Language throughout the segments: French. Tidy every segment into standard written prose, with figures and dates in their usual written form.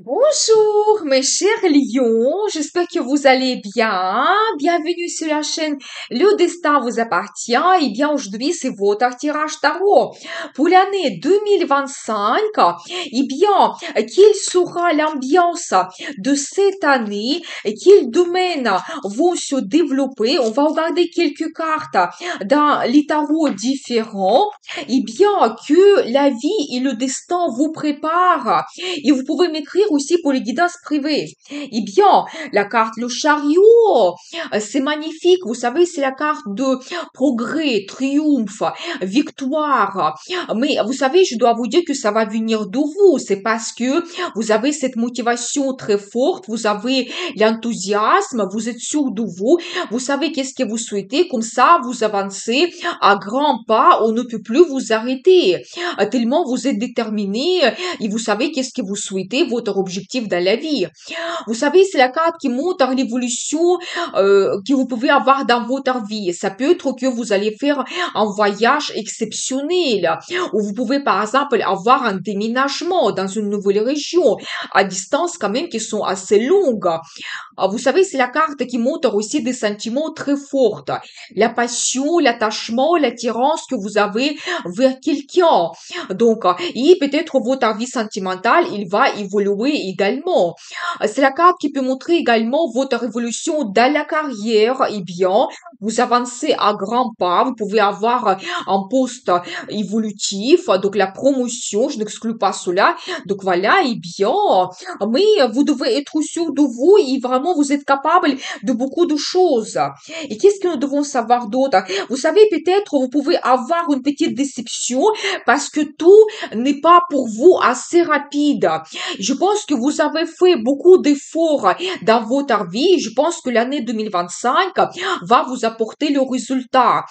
Bonjour mes chers lions, j'espère que vous allez bien. Bienvenue sur la chaîne Le Destin vous appartient. Et bien aujourd'hui c'est votre tirage tarot pour l'année 2025. Et bien, quelle sera l'ambiance de cette année et quels domaines vont se développer? On va regarder quelques cartes dans les tarots différents. Et bien que la vie et le destin vous préparent et vous pouvez m'écrire aussi pour les guidances privées. Eh bien, la carte le chariot, c'est magnifique. Vous savez, c'est la carte de progrès, triomphe, victoire. Mais vous savez, je dois vous dire que ça va venir de vous. C'est parce que vous avez cette motivation très forte, vous avez l'enthousiasme, vous êtes sûr de vous, vous savez qu'est-ce que vous souhaitez. Comme ça, vous avancez à grands pas. On ne peut plus vous arrêter. Tellement vous êtes déterminé et vous savez qu'est-ce que vous souhaitez, votre objectif dans la vie. Vous savez, c'est la carte qui montre l'évolution que vous pouvez avoir dans votre vie. Ça peut être que vous allez faire un voyage exceptionnel, ou vous pouvez par exemple avoir un déménagement dans une nouvelle région, à distance quand même qui sont assez longues. Vous savez, c'est la carte qui montre aussi des sentiments très forts. La passion, l'attachement, l'attirance que vous avez vers quelqu'un. Donc, et peut-être votre vie sentimentale, il va évoluer également. C'est la carte qui peut montrer également votre évolution dans la carrière. Eh bien, vous avancez à grands pas, vous pouvez avoir un poste évolutif, donc la promotion, je n'exclus pas cela. Donc voilà, eh bien, mais vous devez être sûr de vous et vraiment vous êtes capable de beaucoup de choses. Et qu'est-ce que nous devons savoir d'autre? Vous savez, peut-être vous pouvez avoir une petite déception parce que tout n'est pas pour vous assez rapide. Je pense que vous avez fait beaucoup d'efforts dans votre vie. Je pense que l'année 2025 va vous apporter le résultat.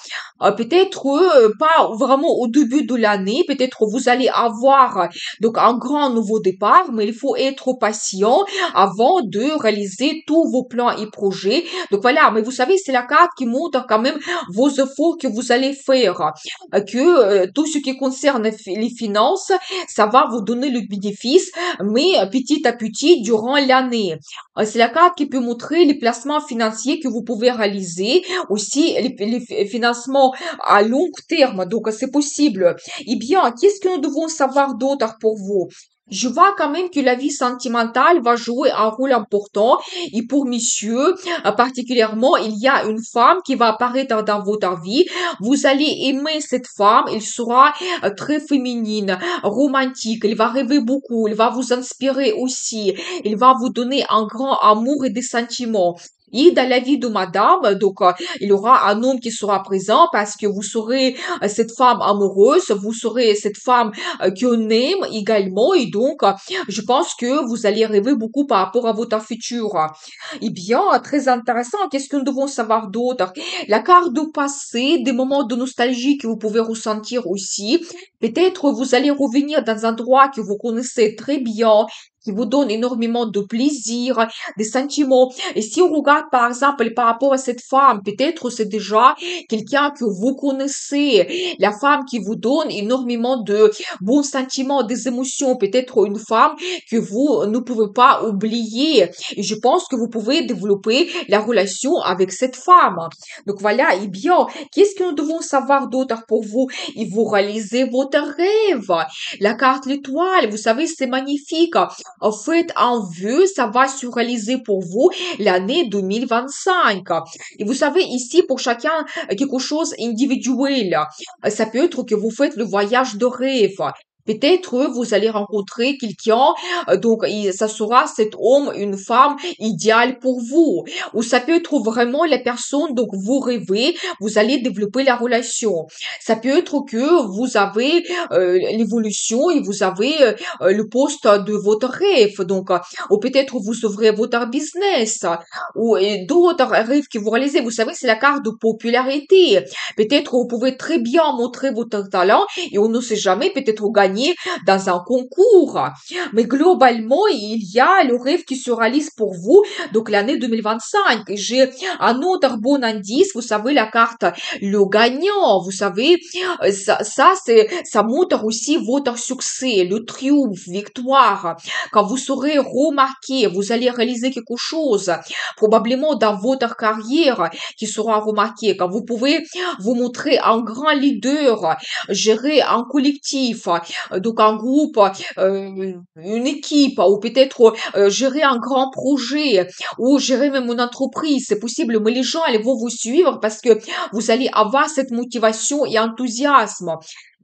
Peut-être pas vraiment au début de l'année, peut-être vous allez avoir donc un grand nouveau départ, mais il faut être patient avant de réaliser tous vos plans et projets. Donc voilà, mais vous savez, c'est la carte qui montre quand même vos efforts que vous allez faire, que tout ce qui concerne les finances, ça va vous donner le bénéfice, mais petit à petit durant l'année. C'est la carte qui peut montrer les placements financiers que vous pouvez réaliser, aussi les financements à long terme, donc c'est possible. Eh bien, qu'est-ce que nous devons savoir d'autre pour vous? Je vois quand même que la vie sentimentale va jouer un rôle important et pour messieurs, particulièrement, il y a une femme qui va apparaître dans votre vie. Vous allez aimer cette femme, elle sera très féminine, romantique, elle va rêver beaucoup, elle va vous inspirer aussi, elle va vous donner un grand amour et des sentiments. Et dans la vie de madame, donc il y aura un homme qui sera présent parce que vous serez cette femme amoureuse, vous serez cette femme qu'on aime également et donc je pense que vous allez rêver beaucoup par rapport à votre futur. Eh bien, très intéressant, qu'est-ce que nous devons savoir d'autre? La carte du passé, des moments de nostalgie que vous pouvez ressentir aussi. Peut-être vous allez revenir dans un endroit que vous connaissez très bien, qui vous donne énormément de plaisir, des sentiments. Et si on regarde par exemple par rapport à cette femme, peut-être c'est déjà quelqu'un que vous connaissez, la femme qui vous donne énormément de bons sentiments, des émotions, peut-être une femme que vous ne pouvez pas oublier. Et je pense que vous pouvez développer la relation avec cette femme. Donc voilà, et bien, qu'est-ce que nous devons savoir d'autre pour vous? Et vous réalisez votre rêve. La carte l'étoile, vous savez, c'est magnifique. Faites un vœu, ça va se réaliser pour vous l'année 2025. Et vous savez, ici, pour chacun, quelque chose individuel. Ça peut être que vous faites le voyage de rêve. Peut-être vous allez rencontrer quelqu'un, donc ça sera cet homme, une femme idéale pour vous. Ou ça peut être vraiment la personne, donc vous rêvez, vous allez développer la relation. Ça peut être que vous avez l'évolution et vous avez le poste de votre rêve, donc ou peut-être vous ouvrez votre business ou d'autres rêves que vous réalisez. Vous savez, c'est la carte de popularité. Peut-être vous pouvez très bien montrer votre talent et on ne sait jamais, peut-être gagner gagner dans un concours. Mais globalement, il y a le rêve qui se réalise pour vous, donc l'année 2025. J'ai un autre bon indice, vous savez, la carte le gagnant, vous savez, ça montre aussi votre succès, le triomphe, victoire. Quand vous serez remarqué, vous allez réaliser quelque chose, probablement dans votre carrière qui sera remarqué. Quand vous pouvez vous montrer un grand leader, gérer un collectif, donc un groupe, une équipe, ou peut-être gérer un grand projet, ou gérer même une entreprise, c'est possible, mais les gens, ils vont vous suivre parce que vous allez avoir cette motivation et enthousiasme.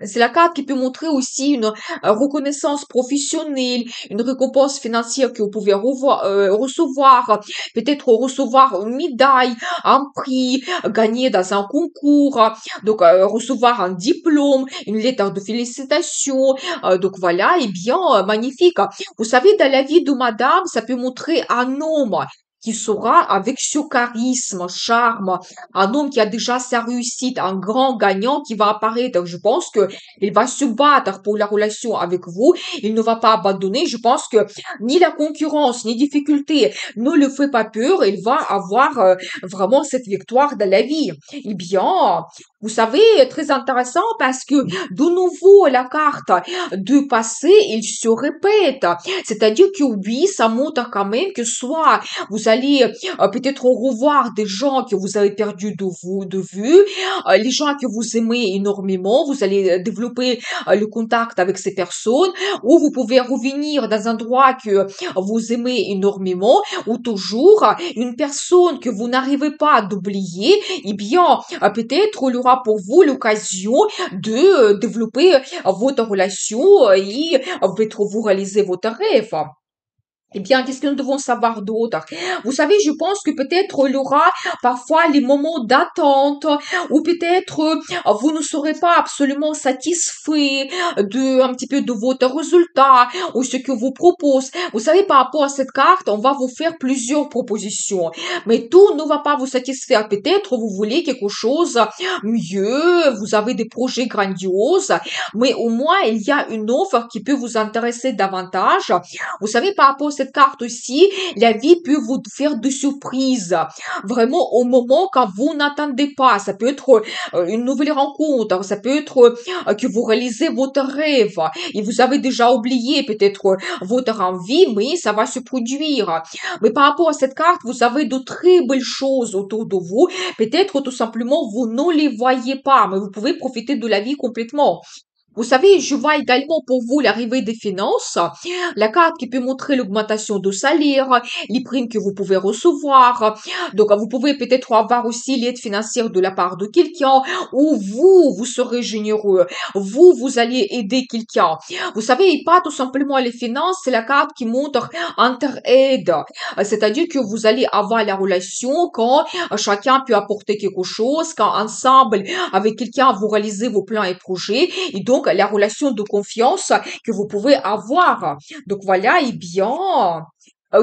C'est la carte qui peut montrer aussi une reconnaissance professionnelle, une récompense financière que vous pouvez recevoir, peut-être recevoir une médaille, un prix, gagner dans un concours, donc recevoir un diplôme, une lettre de félicitations, donc voilà, et bien, magnifique. Vous savez, dans la vie de madame, ça peut montrer un homme qui sera avec ce charisme, charme, un homme qui a déjà sa réussite, un grand gagnant qui va apparaître. Je pense que il va se battre pour la relation avec vous. Il ne va pas abandonner. Je pense que ni la concurrence, ni difficulté ne le fait pas peur. Il va avoir vraiment cette victoire dans la vie. Eh bien, vous savez, très intéressant parce que de nouveau, la carte du passé, il se répète. C'est-à-dire que oui, ça montre quand même que soit vous allez peut-être revoir des gens que vous avez perdu de vue, les gens que vous aimez énormément, vous allez développer le contact avec ces personnes, ou vous pouvez revenir dans un endroit que vous aimez énormément, ou toujours une personne que vous n'arrivez pas d'oublier, eh bien, peut-être il y aura pour vous l'occasion de développer votre relation et peut-être vous réaliser votre rêve. Eh bien, qu'est-ce que nous devons savoir d'autre? Vous savez, je pense que peut-être il y aura parfois les moments d'attente ou peut-être vous ne serez pas absolument satisfait un petit peu de votre résultat ou ce que vous propose. Vous savez, par rapport à cette carte, on va vous faire plusieurs propositions, mais tout ne va pas vous satisfaire. Peut-être vous voulez quelque chose mieux, vous avez des projets grandioses, mais au moins il y a une offre qui peut vous intéresser davantage. Vous savez, par rapport à cette carte aussi, la vie peut vous faire des surprises. Vraiment, au moment quand vous n'attendez pas. Ça peut être une nouvelle rencontre. Ça peut être que vous réalisez votre rêve. Et vous avez déjà oublié peut-être votre envie, mais ça va se produire. Mais par rapport à cette carte, vous avez de très belles choses autour de vous. Peut-être tout simplement, vous ne les voyez pas, mais vous pouvez profiter de la vie complètement. Vous savez, je vois également pour vous l'arrivée des finances, la carte qui peut montrer l'augmentation de salaire, les primes que vous pouvez recevoir. Donc, vous pouvez peut-être avoir aussi l'aide financière de la part de quelqu'un ou vous serez généreux. Vous allez aider quelqu'un. Vous savez, et pas tout simplement les finances, c'est la carte qui montre entre-aide. C'est-à-dire que vous allez avoir la relation quand chacun peut apporter quelque chose, quand ensemble, avec quelqu'un, vous réalisez vos plans et projets. Et donc, la relation de confiance que vous pouvez avoir. Donc voilà, et bien,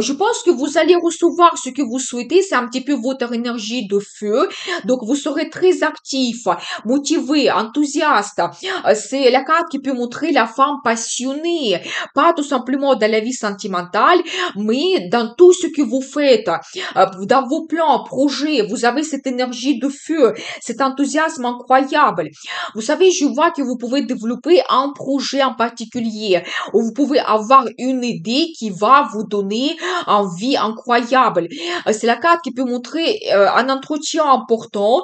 je pense que vous allez recevoir ce que vous souhaitez. C'est un petit peu votre énergie de feu. Donc, vous serez très actif, motivé, enthousiaste. C'est la carte qui peut montrer la femme passionnée. Pas tout simplement dans la vie sentimentale, mais dans tout ce que vous faites. Dans vos plans, projets, vous avez cette énergie de feu, cet enthousiasme incroyable. Vous savez, je vois que vous pouvez développer un projet en particulier, ou vous pouvez avoir une idée qui va vous donner une vie incroyable. C'est la carte qui peut montrer un entretien important,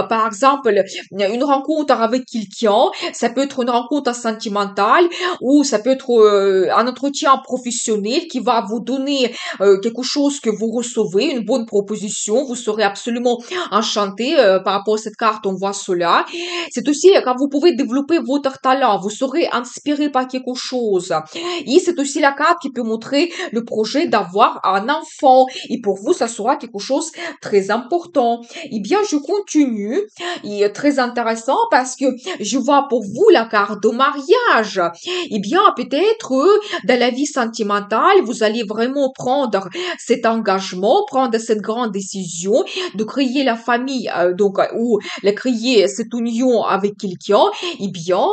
par exemple, une rencontre avec quelqu'un, ça peut être une rencontre sentimentale, ou ça peut être un entretien professionnel qui va vous donner quelque chose que vous recevez, une bonne proposition, vous serez absolument enchanté par rapport à cette carte, on voit cela. C'est aussi quand vous pouvez développer votre talent, vous serez inspiré par quelque chose. Et c'est aussi la carte qui peut montrer le projet avoir un enfant. Et pour vous, ça sera quelque chose de très important. Eh bien, je continue. Et très intéressant parce que je vois pour vous la carte de mariage. Eh bien, peut-être dans la vie sentimentale, vous allez vraiment prendre cet engagement, prendre cette grande décision de créer la famille, ou de créer cette union avec quelqu'un. Eh bien,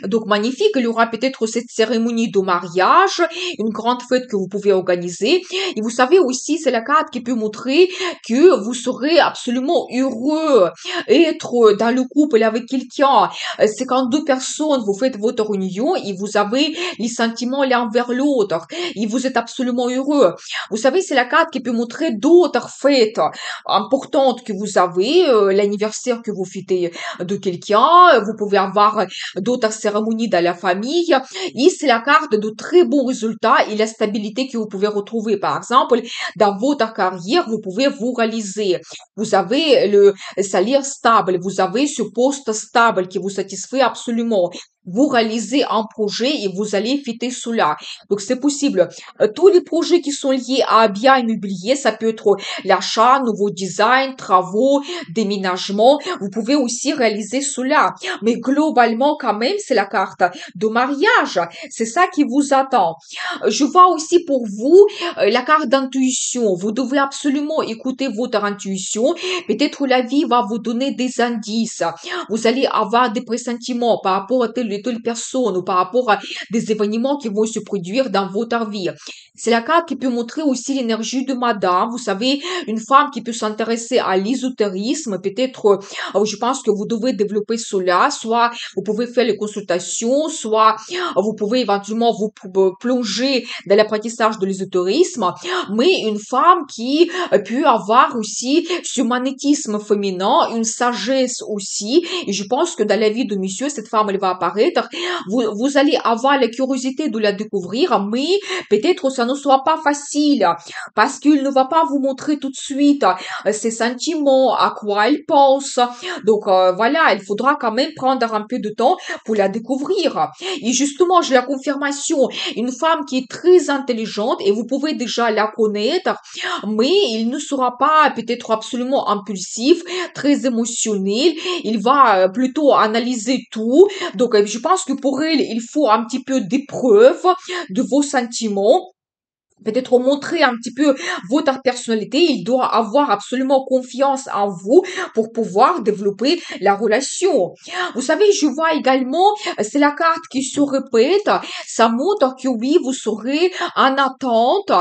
donc magnifique, il y aura peut-être cette cérémonie de mariage, une grande fête que vous pouvez organiser. Et vous savez aussi, c'est la carte qui peut montrer que vous serez absolument heureux être dans le couple avec quelqu'un. C'est quand deux personnes, vous faites votre union et vous avez les sentiments l'un vers l'autre et vous êtes absolument heureux. Vous savez, c'est la carte qui peut montrer d'autres fêtes importantes que vous avez, l'anniversaire que vous fêtez de quelqu'un, vous pouvez avoir d'autres cérémonies dans la famille. Et c'est la carte de très bons résultats et la stabilité que vous pouvez retrouver. Par exemple, dans votre carrière, vous pouvez vous réaliser. Vous avez le salaire stable, vous avez ce poste stable qui vous satisfait absolument. Vous réalisez un projet et vous allez fêter cela. Donc, c'est possible. Tous les projets qui sont liés à un bien immobilier, ça peut être l'achat, nouveau design, travaux, déménagement. Vous pouvez aussi réaliser cela. Mais globalement, quand même, c'est la carte de mariage. C'est ça qui vous attend. Je vois aussi pour vous la carte d'intuition. Vous devez absolument écouter votre intuition. Peut-être la vie va vous donner des indices. Vous allez avoir des pressentiments par rapport à telle et telle personne ou par rapport à des événements qui vont se produire dans votre vie. C'est la carte qui peut montrer aussi l'énergie de madame. Vous savez, une femme qui peut s'intéresser à l'ésotérisme, peut-être, je pense que vous devez développer cela. Soit vous pouvez faire les consultations, soit vous pouvez éventuellement vous plonger dans l'apprentissage de l'ésotérisme. Mais une femme qui peut avoir aussi ce magnétisme féminin, une sagesse aussi. Et je pense que dans la vie de monsieur, cette femme, elle va apparaître. Vous allez avoir la curiosité de la découvrir, mais peut-être ça ne soit pas facile parce qu'il ne va pas vous montrer tout de suite ses sentiments, à quoi elle pense. Donc voilà, il faudra quand même prendre un peu de temps pour la découvrir. Et justement, j'ai la confirmation, une femme qui est très intelligente et vous pouvez déjà la connaître, mais il ne sera pas peut-être absolument impulsif, très émotionnel. Il va plutôt analyser tout. Donc, je pense que pour elle, il faut un petit peu d'épreuve de vos sentiments. Peut-être montrer un petit peu votre personnalité. Il doit avoir absolument confiance en vous pour pouvoir développer la relation. Vous savez, je vois également, c'est la carte qui se répète. Ça montre que oui, vous serez en attente,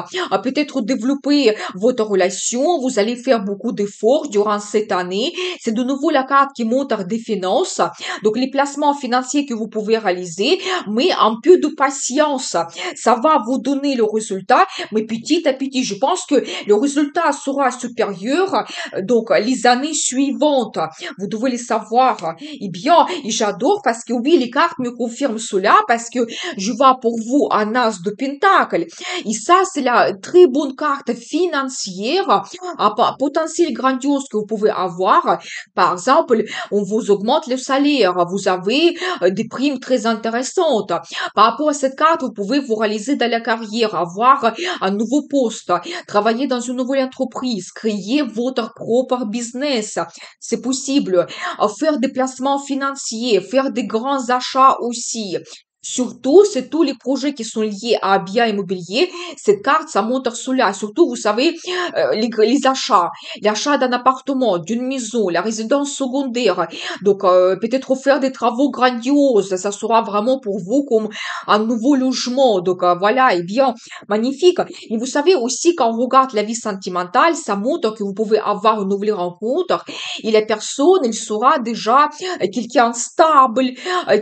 peut-être développer votre relation. Vous allez faire beaucoup d'efforts durant cette année. C'est de nouveau la carte qui montre des finances. Donc, les placements financiers que vous pouvez réaliser, mais un peu de patience. Ça va vous donner le résultat, mais petit à petit, je pense que le résultat sera supérieur. Donc, les années suivantes, vous devez les savoir. Eh bien, et j'adore parce que oui, les cartes me confirment cela parce que je vois pour vous un as de pentacle. Et ça, c'est la très bonne carte financière, un potentiel grandiose que vous pouvez avoir. Par exemple, on vous augmente le salaire, vous avez des primes très intéressantes. Par rapport à cette carte, vous pouvez vous réaliser dans la carrière, avoir un nouveau poste, travailler dans une nouvelle entreprise, créer votre propre business. C'est possible. Faire des placements financiers, faire des grands achats aussi. Surtout, c'est tous les projets qui sont liés à un bien immobilier. Cette carte, ça montre cela. Surtout, vous savez, les achats. L'achat d'un appartement, d'une maison, la résidence secondaire. Donc, peut-être faire des travaux grandioses. Ça sera vraiment pour vous comme un nouveau logement. Donc, voilà, et bien, magnifique. Et vous savez aussi, quand on regarde la vie sentimentale, ça montre que vous pouvez avoir une nouvelle rencontre. Et la personne, elle sera déjà quelqu'un stable,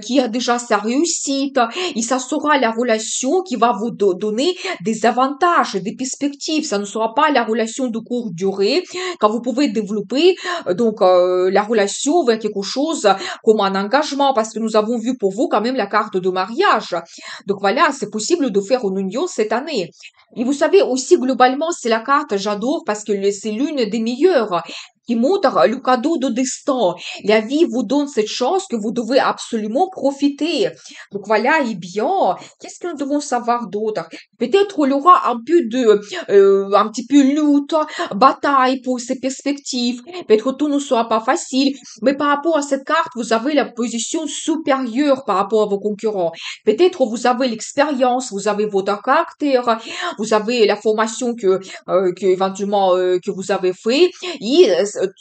qui a déjà sa réussite. Et ça sera la relation qui va vous donner des avantages, des perspectives. Ça ne sera pas la relation de courte durée, quand vous pouvez développer la relation vers quelque chose comme un engagement, parce que nous avons vu pour vous quand même la carte de mariage. Donc voilà, c'est possible de faire une union cette année. Et vous savez aussi, globalement, c'est la carte, j'adore, parce que c'est l'une des meilleures. qui montre le cadeau de destin. La vie vous donne cette chance que vous devez absolument profiter. Donc voilà, et bien, qu'est-ce que nous devons savoir d'autre? Peut-être il y aura un petit peu lutte, bataille pour ces perspectives. Peut-être tout ne sera pas facile, mais par rapport à cette carte, vous avez la position supérieure par rapport à vos concurrents. Peut-être vous avez l'expérience, vous avez votre caractère, vous avez la formation que éventuellement que vous avez fait, et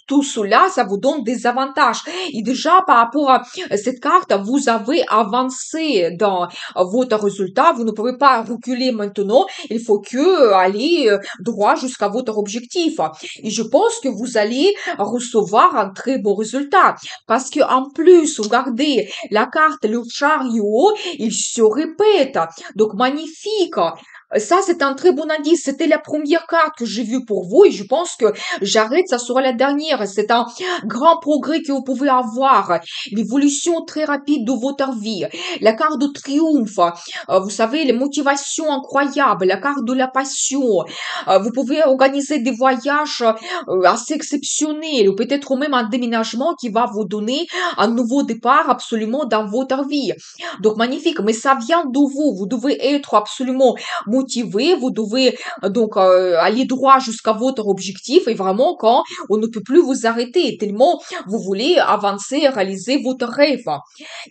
tout cela, ça vous donne des avantages. Et déjà par rapport à cette carte, vous avez avancé dans votre résultat. Vous ne pouvez pas reculer maintenant. Il faut que aller droit jusqu'à votre objectif. Et je pense que vous allez recevoir un très beau résultat. Parce que en plus, regardez, la carte, le chariot, il se répète. Donc, magnifique. Ça, c'est un très bon indice. C'était la première carte que j'ai vue pour vous et je pense que j'arrête, ça sera la dernière. C'est un grand progrès que vous pouvez avoir. L'évolution très rapide de votre vie. La carte de triomphe. Vous savez, les motivations incroyables. La carte de la passion. Vous pouvez organiser des voyages assez exceptionnels ou peut-être même un déménagement qui va vous donner un nouveau départ absolument dans votre vie. Donc magnifique, mais ça vient de vous. Vous devez être absolument motivé, vous devez donc aller droit jusqu'à votre objectif et vraiment quand on ne peut plus vous arrêter tellement vous voulez avancer, réaliser votre rêve.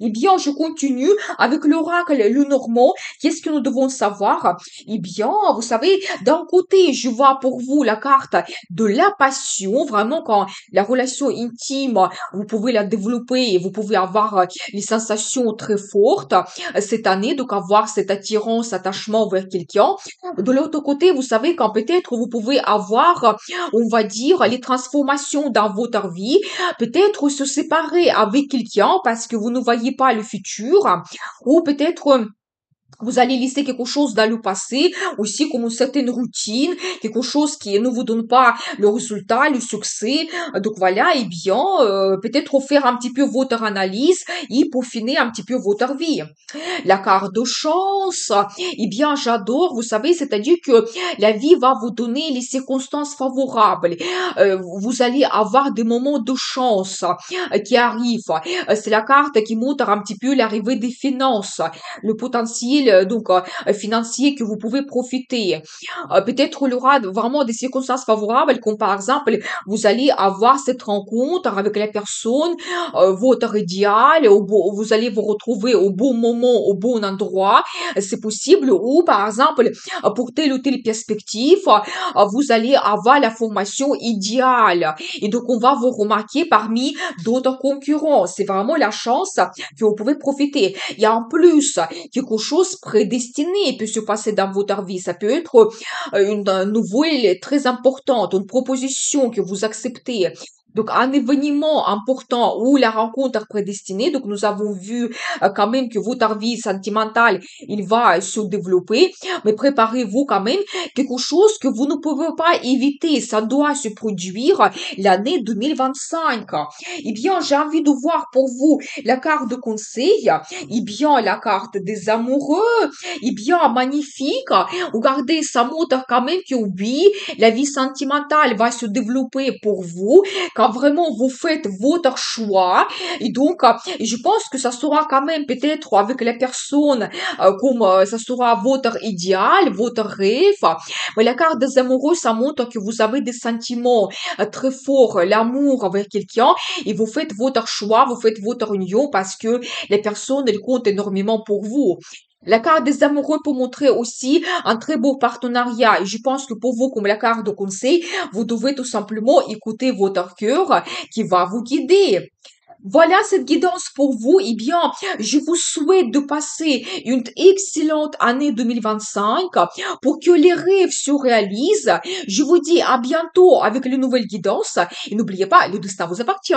Eh bien, je continue avec l'oracle le Normand. Qu'est-ce que nous devons savoir? Eh bien, vous savez, d'un côté, je vois pour vous la carte de la passion, vraiment quand la relation intime, vous pouvez la développer et vous pouvez avoir les sensations très fortes cette année, donc avoir cette attirance, attachement vers quelqu'un. De l'autre côté, vous savez quand peut-être vous pouvez avoir, on va dire, les transformations dans votre vie, peut-être se séparer avec quelqu'un parce que vous ne voyez pas le futur, ou peut-être vous allez laisser quelque chose dans le passé, aussi comme une certaine routine, quelque chose qui ne vous donne pas le résultat, le succès. Donc voilà, et bien, peut-être faire un petit peu votre analyse et peaufiner un petit peu votre vie. La carte de chance, eh bien, j'adore, vous savez, c'est-à-dire que la vie va vous donner les circonstances favorables. Vous allez avoir des moments de chance qui arrivent. C'est la carte qui montre un petit peu l'arrivée des finances, le potentiel financier que vous pouvez profiter. Peut-être il y aura vraiment des circonstances favorables, comme par exemple, vous allez avoir cette rencontre avec la personne, votre idéal, vous allez vous retrouver au bon moment, au bon endroit, c'est possible, ou par exemple, pour telle ou telle perspective, vous allez avoir la formation idéale. Et donc, on va vous remarquer parmi d'autres concurrents. C'est vraiment la chance que vous pouvez profiter. Il y a en plus quelque chose prédestiné peut se passer dans votre vie. Ça peut être une nouvelle très importante, une proposition que vous acceptez. Donc, un événement important ou la rencontre prédestinée. Donc, nous avons vu quand même que votre vie sentimentale, il va se développer. Mais préparez-vous quand même quelque chose que vous ne pouvez pas éviter. Ça doit se produire l'année 2025. Eh bien, j'ai envie de voir pour vous la carte de conseil. Eh bien, la carte des amoureux. Eh bien, magnifique. Regardez, ça montre quand même que oui, la vie sentimentale va se développer pour vous quand vraiment vous faites votre choix. Et donc, je pense que ça sera quand même peut-être avec la personne comme ça sera votre idéal, votre rêve. Mais la carte des amoureux, ça montre que vous avez des sentiments très forts, l'amour avec quelqu'un, et vous faites votre choix, vous faites votre union parce que les personnes, elles comptent énormément pour vous. La carte des amoureux peut montrer aussi un très beau partenariat. Et je pense que pour vous, comme la carte de conseil, vous devez tout simplement écouter votre cœur qui va vous guider. Voilà cette guidance pour vous. Eh bien, je vous souhaite de passer une excellente année 2025 pour que les rêves se réalisent. Je vous dis à bientôt avec les nouvelles guidances et n'oubliez pas, le destin vous appartient.